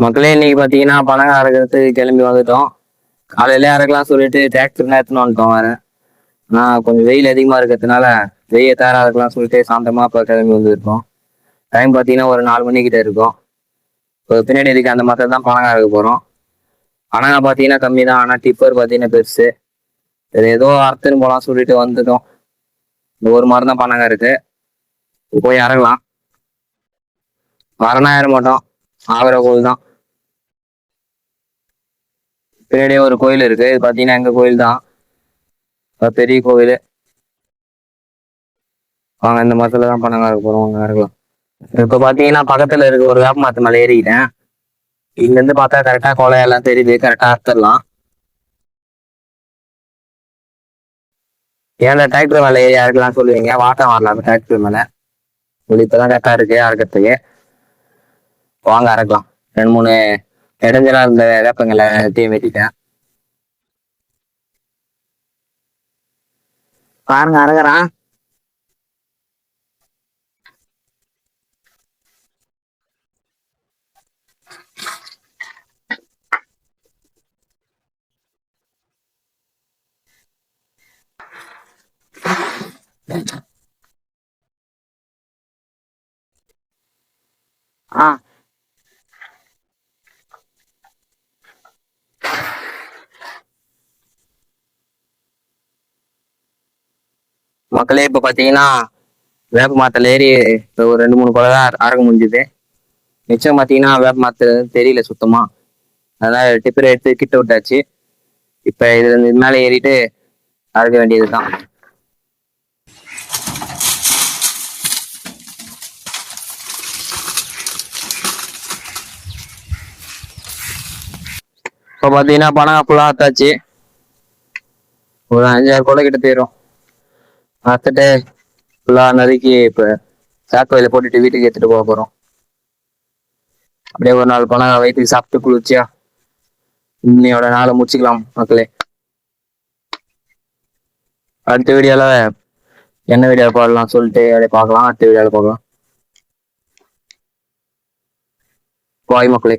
மக்களே இன்னைக்கு பார்த்தீங்கன்னா பணம் அறுக்கிறதுக்கு கிளம்பி வந்துட்டோம். காலையில அறுக்கலாம் சொல்லிட்டு டிராக்டர் எடுத்துன்னு வந்துட்டோம் வேற. ஆனால் கொஞ்சம் வெயில் அதிகமாக இருக்கிறதுனால வெய்ய தார அறுக்கலாம் சொல்லிட்டு சாந்தமாக இப்போ கிளம்பி வந்துருக்கோம். டைம் பார்த்தீங்கன்னா ஒரு 4 மணிக்கிட்ட இருக்கும். இப்போ பின்னாடி இதுக்கு அந்த மாதிரி தான் பணம் அறுக்க போகிறோம். பணம் பார்த்தீங்கன்னா கம்மி தான், ஆனால் டிப்பர் பார்த்தீங்கன்னா பெருசு. சரி ஏதோ அறுத்துன்னு போகலாம் சொல்லிட்டு வந்துட்டோம். இந்த ஒரு மாதிரி தான் பணம் இருக்கு. போய் இறங்கலாம். வரனா ஏற மாட்டோம், ஆகிற கோவில் தான். பின்னாடியே ஒரு கோயில் இருக்கு, இது பார்த்தீங்கன்னா எங்கள் கோயில் தான், பெரிய கோவில். வாங்க இந்த மாசத்துல தான் பணம் இருக்க போறோம், வாங்க இருக்கலாம். இப்ப பாத்தீங்கன்னா பக்கத்துல இருக்க ஒரு வேப்ப மரத்து மேல ஏறிட்டேன். இங்க இருந்து பார்த்தா கரெக்டா கொலை எல்லாம் தெரியுது, கரெக்டா அறுத்துடலாம். ஏன்னா டிராக்டர் மேல ஏறி அறுக்கலாம் சொல்லுவீங்க, வாட்டம் வரலாம் டிராக்டர் மேல. இப்பதான் கரெக்டா இருக்கு அறுக்கிறதுக்கு. வாங்க அறுக்கலாம். 2 3 இடைஞ்சலா இருந்த வேப்பங்களை எல்லாத்தையும் வெட்டிட்டேன். பாருங்க அறுக்கிறான். மக்களே இப்ப பாத்தீங்கன்னா வேப்ப மரத்துல ஏறி ஒரு 2 3 கொலை தான் அறுக்க முடிஞ்சுது. மிச்சம் பாத்தீங்கன்னா வேப்ப மரத்துல தெரியல சுத்தமா, அதனால டிப்பரை எடுத்து கிட்ட விட்டாச்சு. இப்ப இது மேல ஏறிட்டு அறுக்க வேண்டியதுதான். இப்போ பார்த்தீங்கன்னா பணம் ஃபுல்லாக அத்தாச்சு. ஒரு 5 6 கொலை கிட்ட போயிடும். அறுத்துட்டு ஃபுல்லாக நறுக்கி இப்போ சாக்கோயில போட்டுட்டு வீட்டுக்கு எடுத்துட்டு போக போகிறோம். அப்படியே ஒரு நாள் பணம் வயிற்றுக்கு சாப்பிட்டு குளிர்ச்சியா இன்னையோட நாளை முடிச்சுக்கலாம் மக்களே. அடுத்த வீடியோல என்ன வீடியோ போடலாம் சொல்லிட்டு அப்படியே பார்க்கலாம். அடுத்த வீடியோல பார்க்கலாம். பாய் மக்களே.